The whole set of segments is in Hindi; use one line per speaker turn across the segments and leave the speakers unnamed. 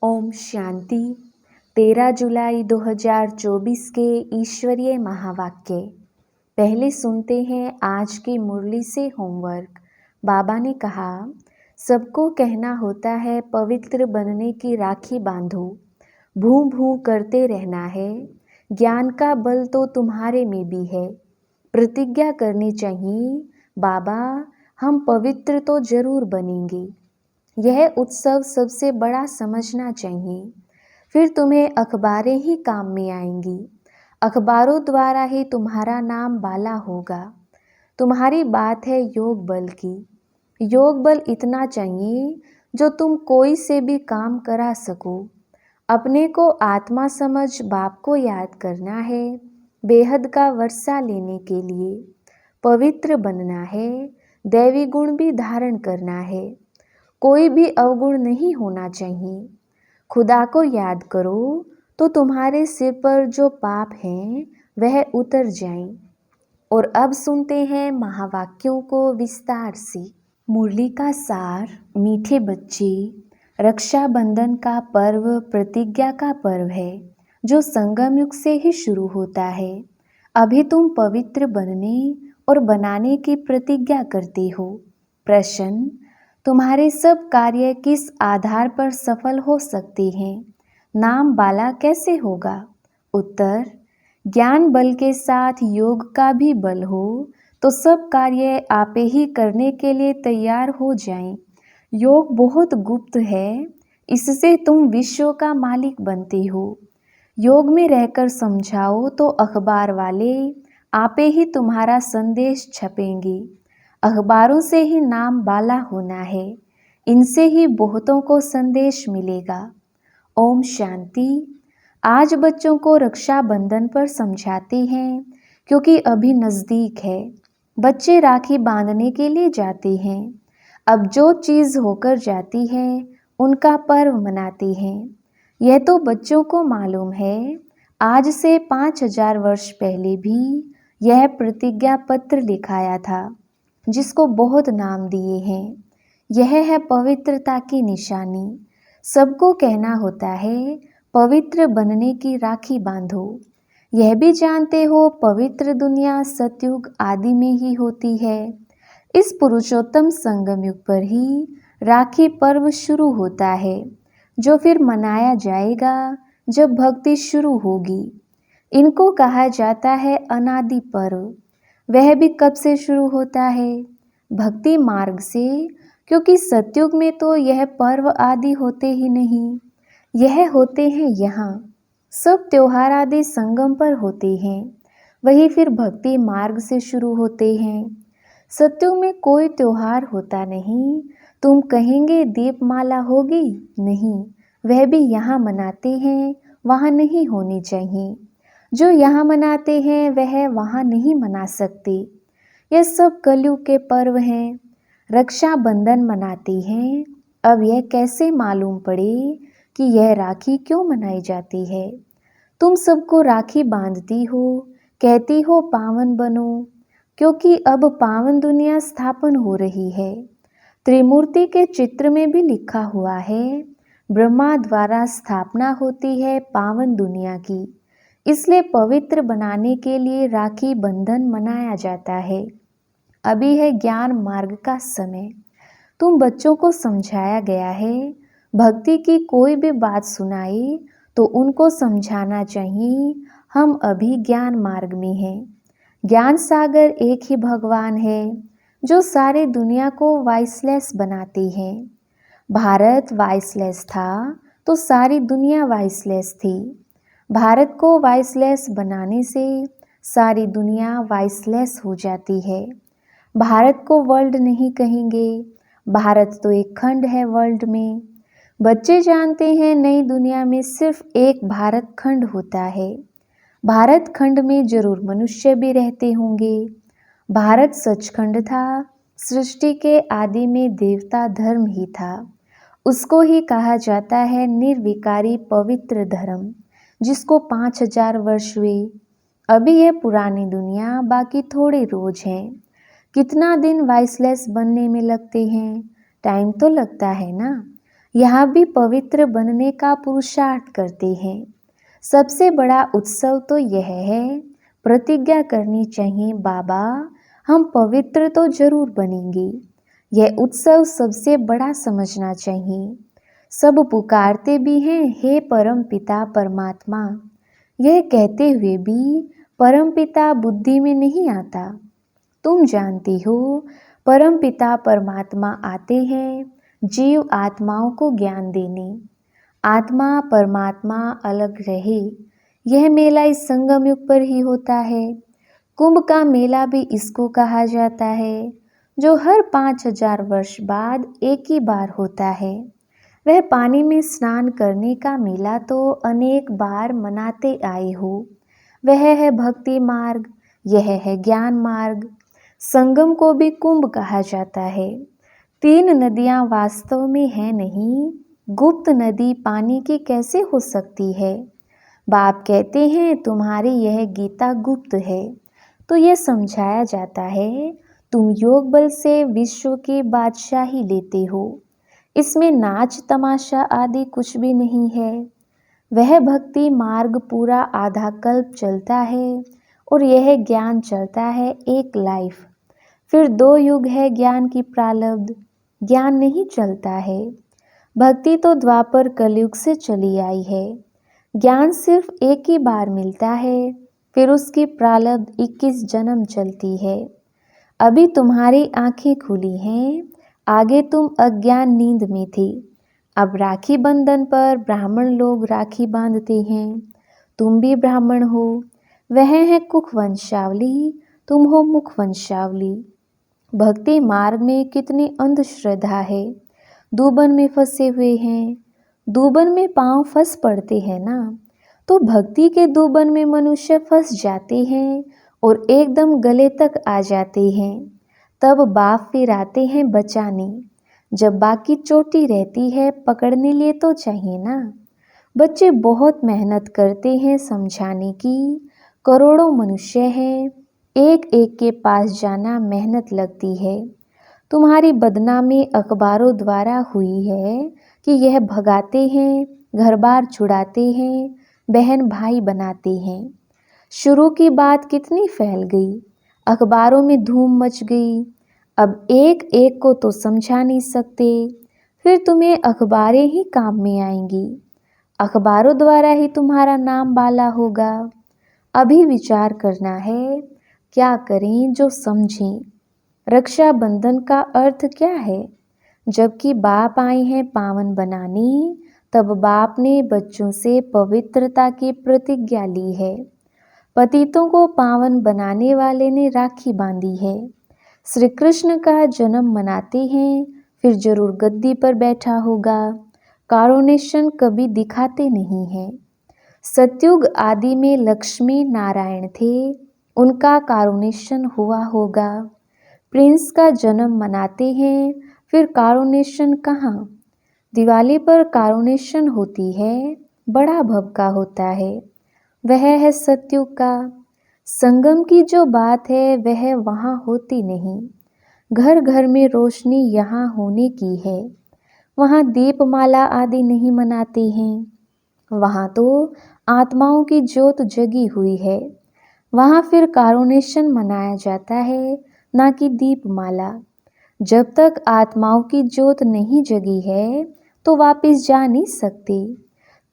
ओम शांति। 13 जुलाई 2024 के ईश्वरीय महावाक्य। पहले सुनते हैं आज की मुरली से होमवर्क। बाबा ने कहा, सबको कहना होता है पवित्र बनने की राखी बांधो, भूं भूं करते रहना है। ज्ञान का बल तो तुम्हारे में भी है। प्रतिज्ञा करनी चाहिए, बाबा हम पवित्र तो जरूर बनेंगे। यह उत्सव सबसे बड़ा समझना चाहिए। फिर तुम्हें अखबारें ही काम में आएंगी। अखबारों द्वारा ही तुम्हारा नाम बाला होगा। तुम्हारी बात है योग बल की। योग बल इतना चाहिए जो तुम कोई से भी काम करा सको। अपने को आत्मा समझ बाप को याद करना है, बेहद का वर्षा लेने के लिए। पवित्र बनना है, दैवी गुण भी धारण करना है। कोई भी अवगुण नहीं होना चाहिए। खुदा को याद करो तो तुम्हारे सिर पर जो पाप हैं वह उतर जाएं। और अब सुनते हैं महावाक्यों को विस्तार से। मुरली का सार। मीठे बच्चे, रक्षाबंधन का पर्व प्रतिज्ञा का पर्व है जो संगम युग से ही शुरू होता है। अभी तुम पवित्र बनने और बनाने की प्रतिज्ञा करते हो। प्रश्न, तुम्हारे सब कार्य किस आधार पर सफल हो सकते हैं? नाम बाला कैसे होगा? उत्तर, ज्ञान बल के साथ योग का भी बल हो तो सब कार्य आपे ही करने के लिए तैयार हो जाएं। योग बहुत गुप्त है, इससे तुम विश्व का मालिक बनते हो। योग में रहकर समझाओ तो अखबार वाले आपे ही तुम्हारा संदेश छपेंगे। अखबारों से ही नाम बाला होना है, इनसे ही बहुतों को संदेश मिलेगा। ओम शांति। आज बच्चों को रक्षाबंधन पर समझाते हैं क्योंकि अभी नज़दीक है। बच्चे राखी बांधने के लिए जाते हैं। अब जो चीज़ होकर जाती है उनका पर्व मनाते हैं। यह तो बच्चों को मालूम है। आज से 5000 वर्ष पहले भी यह प्रतिज्ञा पत्र लिखाया था जिसको बहुत नाम दिए हैं। यह है पवित्रता की निशानी। सबको कहना होता है पवित्र बनने की राखी बांधो। यह भी जानते हो पवित्र दुनिया सतयुग आदि में ही होती है। इस पुरुषोत्तम संगम युग पर ही राखी पर्व शुरू होता है जो फिर मनाया जाएगा जब भक्ति शुरू होगी। इनको कहा जाता है अनादि पर्व। वह भी कब से शुरू होता है? भक्ति मार्ग से, क्योंकि सतयुग में तो यह पर्व आदि होते ही नहीं। यह होते हैं यहाँ। सब त्योहार आदि संगम पर होते हैं, वही फिर भक्ति मार्ग से शुरू होते हैं। सतयुग में कोई त्योहार होता नहीं। तुम कहेंगे दीपमाला होगी, नहीं, वह भी यहाँ मनाते हैं, वहाँ नहीं होनी चाहिए। जो यहाँ मनाते हैं वह वहाँ नहीं मना सकते। यह सब कलयुग के पर्व हैं। रक्षाबंधन मनाते हैं। अब यह कैसे मालूम पड़े कि यह राखी क्यों मनाई जाती है? तुम सबको राखी बांधती हो, कहती हो पावन बनो, क्योंकि अब पावन दुनिया स्थापन हो रही है। त्रिमूर्ति के चित्र में भी लिखा हुआ है, ब्रह्मा द्वारा स्थापना होती है पावन दुनिया की। इसलिए पवित्र बनाने के लिए राखी बंधन मनाया जाता है। अभी है ज्ञान मार्ग का समय। तुम बच्चों को समझाया गया है, भक्ति की कोई भी बात सुनाई तो उनको समझाना चाहिए हम अभी ज्ञान मार्ग में हैं। ज्ञान सागर एक ही भगवान है जो सारी दुनिया को वाइसलेस बनाते हैं। भारत वाइसलेस था तो सारी दुनिया वाइसलेस थी। भारत को वाइसलेस बनाने से सारी दुनिया वाइसलेस हो जाती है। भारत को वर्ल्ड नहीं कहेंगे, भारत तो एक खंड है वर्ल्ड में। बच्चे जानते हैं नई दुनिया में सिर्फ एक भारत खंड होता है। भारत खंड में जरूर मनुष्य भी रहते होंगे। भारत सचखंड था, सृष्टि के आदि में देवता धर्म ही था। उसको ही कहा जाता है निर्विकारी पवित्र धर्म, जिसको 5000 वर्ष हुए। अभी यह पुरानी दुनिया, बाकी थोड़े रोज हैं। कितना दिन वाइसलेस बनने में लगते हैं? टाइम तो लगता है ना। यहाँ भी पवित्र बनने का पुरुषार्थ करते हैं। सबसे बड़ा उत्सव तो यह है, प्रतिज्ञा करनी चाहिए, बाबा हम पवित्र तो जरूर बनेंगे। यह उत्सव सबसे बड़ा समझना चाहिए। सब पुकारते भी हैं, हे परम पिता परमात्मा, यह कहते हुए भी परम पिता बुद्धि में नहीं आता। तुम जानती हो परम पिता परमात्मा आते हैं जीव आत्माओं को ज्ञान देने। आत्मा परमात्मा अलग रहे, यह मेला इस संगम युग पर ही होता है। कुंभ का मेला भी इसको कहा जाता है, जो हर 5000 वर्ष बाद एक ही बार होता है। वह पानी में स्नान करने का मेला तो अनेक बार मनाते आए हो। वह है भक्ति मार्ग, यह है ज्ञान मार्ग। संगम को भी कुंभ कहा जाता है। 3 नदियां वास्तव में है नहीं, गुप्त नदी पानी की कैसे हो सकती है। बाप कहते हैं तुम्हारी यह गीता गुप्त है, तो यह समझाया जाता है तुम योग बल से विश्व की बादशाही लेते हो। इसमें नाच तमाशा आदि कुछ भी नहीं है। वह भक्ति मार्ग पूरा आधा कल्प चलता है और यह ज्ञान चलता है एक लाइफ। फिर 2 युग है ज्ञान की प्रारब्ध, ज्ञान नहीं चलता है। भक्ति तो द्वापर कलयुग से चली आई है। ज्ञान सिर्फ एक ही बार मिलता है, फिर उसकी प्रारब्ध 21 जन्म चलती है। अभी तुम्हारी आंखें खुली हैं, आगे तुम अज्ञान नींद में थे। अब राखी बंधन पर ब्राह्मण लोग राखी बांधते हैं। तुम भी ब्राह्मण हो। वह है कुख वंशावली, तुम हो मुख वंशावली। भक्ति मार्ग में कितनी अंधश्रद्धा है। दूबन में फंसे हुए हैं। दूबन में पांव फंस पड़ते हैं ना, तो भक्ति के दूबन में मनुष्य फंस जाते हैं और एकदम गले तक आ जाते हैं। तब बाप फिर आते हैं बचाने। जब बाकी चोटी रहती है पकड़ने लिए तो चाहिए ना। बच्चे बहुत मेहनत करते हैं समझाने की। करोड़ों मनुष्य हैं, एक एक के पास जाना मेहनत लगती है। तुम्हारी बदनामी अखबारों द्वारा हुई है कि यह भगाते हैं, घर बार छुड़ाते हैं, बहन भाई बनाते हैं। शुरू की बात कितनी फैल गई, अखबारों में धूम मच गई। अब एक एक को तो समझा नहीं सकते, फिर तुम्हें अखबारें ही काम में आएंगी। अखबारों द्वारा ही तुम्हारा नाम बाला होगा। अभी विचार करना है, क्या करें जो समझें। रक्षाबंधन का अर्थ क्या है। जबकि बाप आए हैं पावन बनाने, तब बाप ने बच्चों से पवित्रता की प्रतिज्ञा ली है। पतितों को पावन बनाने वाले ने राखी बांधी है। श्री कृष्ण का जन्म मनाते हैं, फिर जरूर गद्दी पर बैठा होगा। कारोनेशन कभी दिखाते नहीं हैं। सतयुग आदि में लक्ष्मी नारायण थे, उनका कारुनेशन हुआ होगा। प्रिंस का जन्म मनाते हैं, फिर कारुनेशन कहाँ। दिवाली पर कारुनेशन होती है, बड़ा भभका होता है। वह है सतयुग का। संगम की जो बात है वह वहाँ होती नहीं। घर घर में रोशनी यहाँ होने की है। वहाँ दीपमाला आदि नहीं मनाते हैं। वहाँ तो आत्माओं की ज्योत जगी हुई है। वहाँ फिर कारुनेशन मनाया जाता है, ना कि दीपमाला। जब तक आत्माओं की ज्योत नहीं जगी है तो वापस जा नहीं सकते।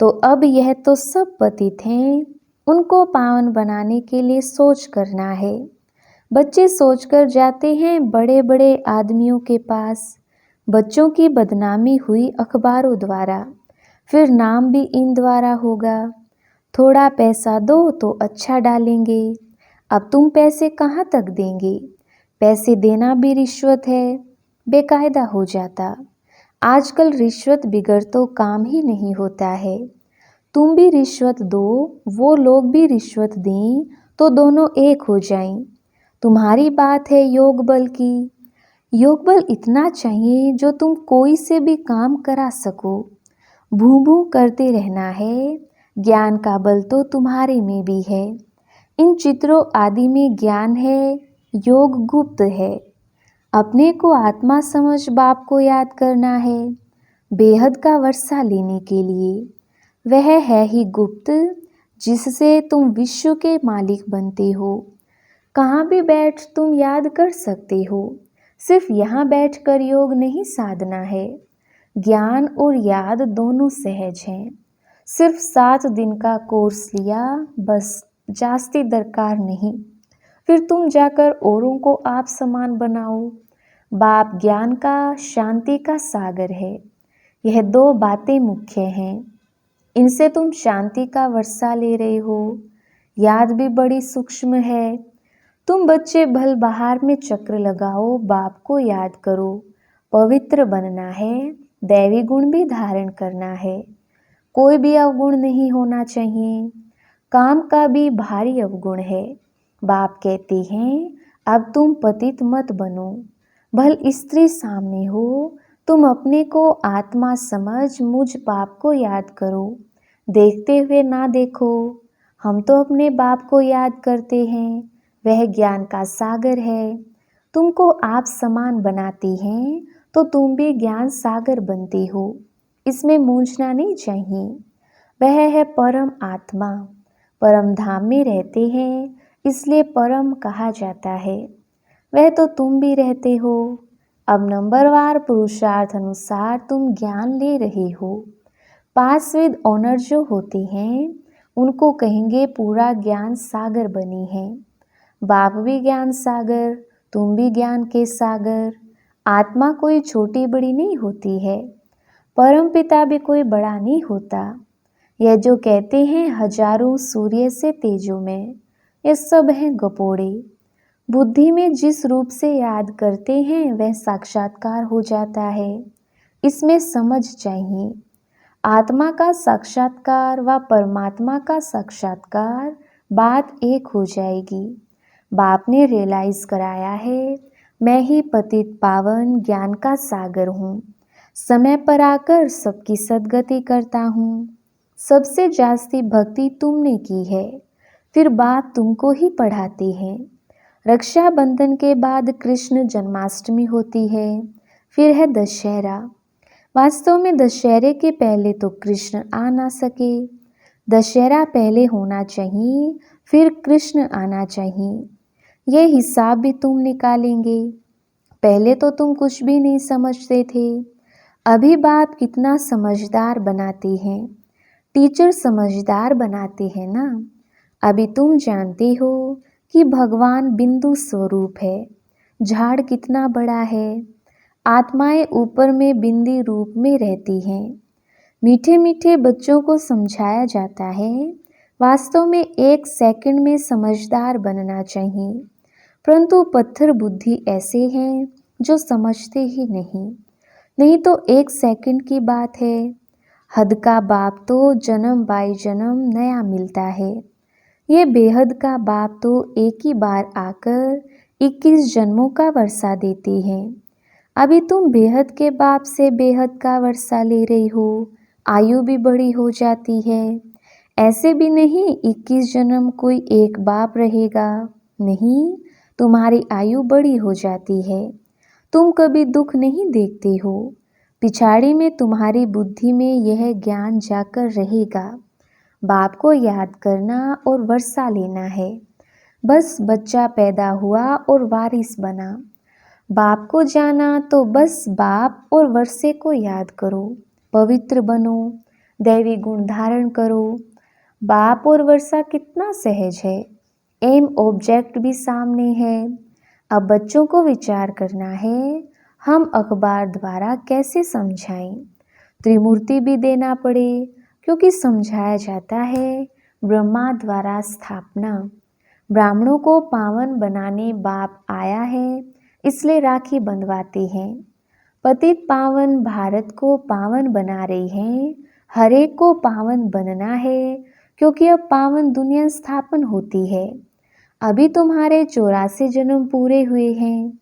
तो अब यह तो सब पतित हैं, उनको पावन बनाने के लिए सोच करना है। बच्चे सोचकर जाते हैं बड़े बड़े आदमियों के पास। बच्चों की बदनामी हुई अखबारों द्वारा, फिर नाम भी इन द्वारा होगा। थोड़ा पैसा दो तो अच्छा डालेंगे। अब तुम पैसे कहाँ तक देंगे। पैसे देना भी रिश्वत है, बेकायदा हो जाता। आजकल रिश्वत बिगर तो काम ही नहीं होता है। तुम भी रिश्वत दो, वो लोग भी रिश्वत दें, तो दोनों एक हो जाएं। तुम्हारी बात है योग बल की। योग बल इतना चाहिए जो तुम कोई से भी काम करा सको। भू भू करते रहना है। ज्ञान का बल तो तुम्हारे में भी है। इन चित्रों आदि में ज्ञान है, योग गुप्त है। अपने को आत्मा समझ बाप को याद करना है। बेहद का वर्षा लेने के लिए। वह है ही गुप्त जिससे तुम विश्व के मालिक बनते हो। कहाँ भी बैठ तुम याद कर सकते हो। सिर्फ यहाँ बैठकर योग नहीं साधना है। ज्ञान और याद दोनों सहज हैं। सिर्फ 7 दिन का कोर्स लिया, बस, जास्ती दरकार नहीं। फिर तुम जाकर औरों को आप समान बनाओ। बाप ज्ञान का, शांति का सागर है। यह 2 बातें मुख्य हैं। इनसे तुम शांति का वर्षा ले रहे हो। याद भी बड़ी सूक्ष्म है। तुम बच्चे भल बाहर में चक्र लगाओ, बाप को याद करो। पवित्र बनना है, दैवी गुण भी धारण करना है। कोई भी अवगुण नहीं होना चाहिए। काम का भी भारी अवगुण है। बाप कहते हैं, अब तुम पतित मत बनो। भल स्त्री सामने हो, तुम अपने को आत्मा समझ मुझ बाप को याद करो। देखते हुए ना देखो। हम तो अपने बाप को याद करते हैं। वह ज्ञान का सागर है। तुमको आप समान बनाती हैं तो तुम भी ज्ञान सागर बनते हो। इसमें मूंझना नहीं चाहिए। वह है परम आत्मा। परम धाम में रहते हैं, इसलिए परम कहा जाता है। वह तो तुम भी रहते हो। अब नंबरवार पुरुषार्थ अनुसार तुम ज्ञान ले रहे हो। पास विद ऑनर जो होते हैं, उनको कहेंगे पूरा ज्ञान सागर बनी है। बाप भी ज्ञान सागर, तुम भी ज्ञान के सागर। आत्मा कोई छोटी बड़ी नहीं होती है। परम पिता भी कोई बड़ा नहीं होता। यह जो कहते हैं हजारों सूर्य से तेजो में, ये सब हैं गपोड़े। बुद्धि में जिस रूप से याद करते हैं वह साक्षात्कार हो जाता है। इसमें समझ चाहिए। आत्मा का साक्षात्कार व परमात्मा का साक्षात्कार, बात एक हो जाएगी। बाप ने रियलाइज कराया है, मैं ही पतित पावन ज्ञान का सागर हूँ। समय पर आकर सबकी सद्गति करता हूँ। सबसे जास्ती भक्ति तुमने की है, फिर बाप तुमको ही पढ़ाते हैं। रक्षाबंधन के बाद कृष्ण जन्माष्टमी होती है, फिर है दशहरा। वास्तव में दशहरे के पहले तो कृष्ण आ ना सके। दशहरा पहले होना चाहिए, फिर कृष्ण आना चाहिए। ये हिसाब भी तुम निकालेंगे। पहले तो तुम कुछ भी नहीं समझते थे। अभी बाप कितना समझदार बनाते हैं। टीचर समझदार बनाते हैं ना। अभी तुम जानते हो कि भगवान बिंदु स्वरूप है। झाड़ कितना बड़ा है। आत्माएं ऊपर में बिंदी रूप में रहती हैं। मीठे मीठे बच्चों को समझाया जाता है। वास्तव में 1 सेकंड में समझदार बनना चाहिए, परंतु पत्थर बुद्धि ऐसे हैं जो समझते ही नहीं। नहीं तो 1 सेकंड की बात है। हद का बाप तो जन्म बाई जन्म नया मिलता है। ये बेहद का बाप तो एक ही बार आकर 21 जन्मों का वर्षा देते हैं। अभी तुम बेहद के बाप से बेहद का वर्षा ले रही हो। आयु भी बड़ी हो जाती है। ऐसे भी नहीं 21 जन्म कोई एक बाप रहेगा। नहीं, तुम्हारी आयु बड़ी हो जाती है। तुम कभी दुख नहीं देखते हो। पिछाड़ी में तुम्हारी बुद्धि में यह ज्ञान जाकर रहेगा। बाप को याद करना और वर्षा लेना है। बस बच्चा पैदा हुआ और वारिस बना। बाप को जाना तो बस बाप और वर्षे को याद करो। पवित्र बनो, दैवी गुण धारण करो। बाप और वर्षा कितना सहज है। एम ऑब्जेक्ट भी सामने है। अब बच्चों को विचार करना है, हम अखबार द्वारा कैसे समझाएं। त्रिमूर्ति भी देना पड़े, क्योंकि समझाया जाता है ब्रह्मा द्वारा स्थापना। ब्राह्मणों को पावन बनाने बाप आया है, इसलिए राखी बंधवाते हैं। पतित पावन भारत को पावन बना रही हैं। हर एक को पावन बनना है, क्योंकि अब पावन दुनिया स्थापन होती है। अभी तुम्हारे 84 जन्म पूरे हुए हैं।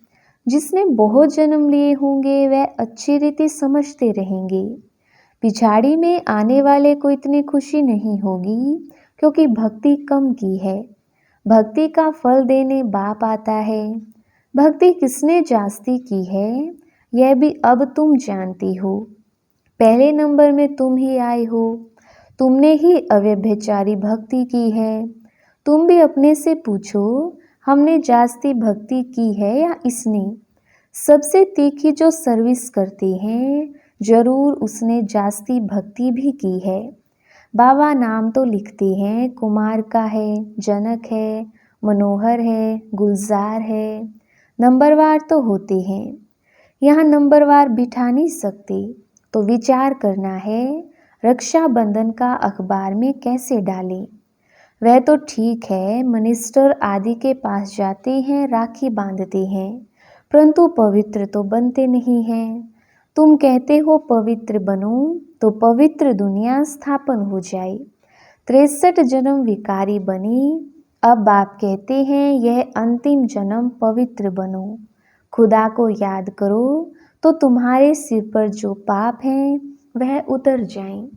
जिसने बहुत जन्म लिए होंगे वह अच्छी रीति समझते रहेंगे। पिछाड़ी में आने वाले को इतनी खुशी नहीं होगी, क्योंकि भक्ति कम की है। भक्ति का फल देने बाप आता है। भक्ति किसने जास्ती की है, यह भी अब तुम जानती हो। पहले नंबर में तुम ही आए हो। तुमने ही अव्यभिचारी भक्ति की है। तुम भी अपने से पूछो, हमने जास्ती भक्ति की है या इसने? सबसे तीखी जो सर्विस करते हैं, जरूर उसने जास्ती भक्ति भी की है। बाबा नाम तो लिखते हैं, कुमार का है, जनक है, मनोहर है, गुलजार है। नंबरवार तो होते हैं। यहाँ नंबरवार बिठा नहीं सकते, तो विचार करना है रक्षाबंधन का अखबार में कैसे डालें। वह तो ठीक है, मिनिस्टर आदि के पास जाते हैं, राखी बांधते हैं, परंतु पवित्र तो बनते नहीं हैं। तुम कहते हो पवित्र बनो, तो पवित्र दुनिया स्थापन हो जाए। 63 जन्म विकारी बनी, अब बाप कहते हैं यह अंतिम जन्म पवित्र बनो। खुदा को याद करो तो तुम्हारे सिर पर जो पाप हैं वह उतर जाएं।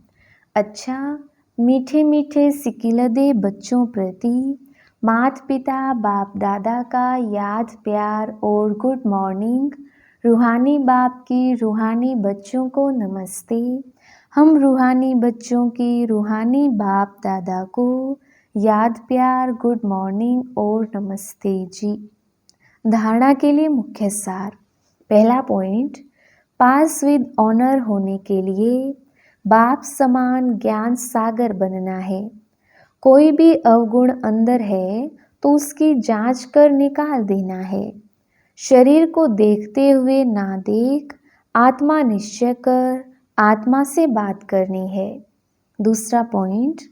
अच्छा, मीठे मीठे सिकिलदे बच्चों प्रति माता पिता बाप दादा का याद प्यार और गुड मॉर्निंग। रूहानी बाप की रूहानी बच्चों को नमस्ते। हम रूहानी बच्चों की रूहानी बाप दादा को याद प्यार गुड मॉर्निंग और नमस्ते जी। धारणा के लिए मुख्य सार। पहला पॉइंट, पास विद ऑनर होने के लिए बाप समान ज्ञान सागर बनना है। कोई भी अवगुण अंदर है तो उसकी जांच कर निकाल देना है। शरीर को देखते हुए ना देख, आत्मा निश्चय कर, आत्मा से बात करनी है। दूसरा पॉइंट,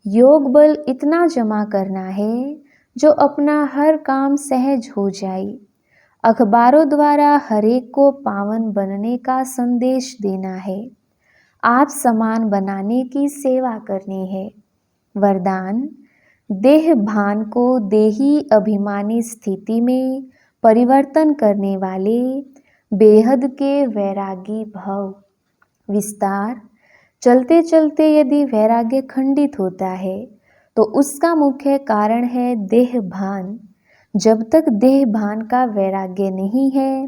योग बल इतना जमा करना है जो अपना हर काम सहज हो जाए। अखबारों द्वारा हरेक को पावन बनने का संदेश देना है। आप समान बनाने की सेवा करनी है। वरदान, देह भान को देही अभिमानी स्थिति में परिवर्तन करने वाले बेहद के वैरागी भव। विस्तार, चलते चलते यदि वैराग्य खंडित होता है तो उसका मुख्य कारण है देह भान। जब तक देह भान का वैराग्य नहीं है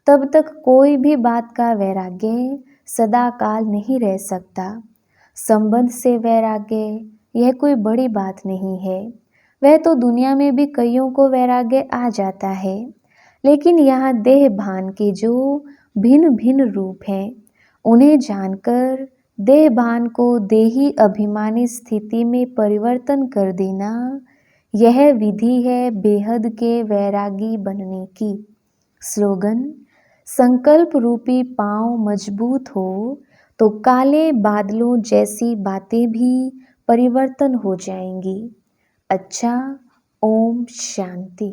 तब तक कोई भी बात का वैराग्य सदा काल नहीं रह सकता। संबंध से वैराग्य यह कोई बड़ी बात नहीं है। वह तो दुनिया में भी कईयों को वैराग्य आ जाता है, लेकिन यहाँ देह भान के जो भिन्न भिन्न रूप हैं उन्हें जानकर देह भान को देही अभिमानी स्थिति में परिवर्तन कर देना, यह विधि है बेहद के वैरागी बनने की। स्लोगन, संकल्प रूपी पांव मजबूत हो तो काले बादलों जैसी बातें भी परिवर्तन हो जाएंगी। अच्छा, ओम शांति।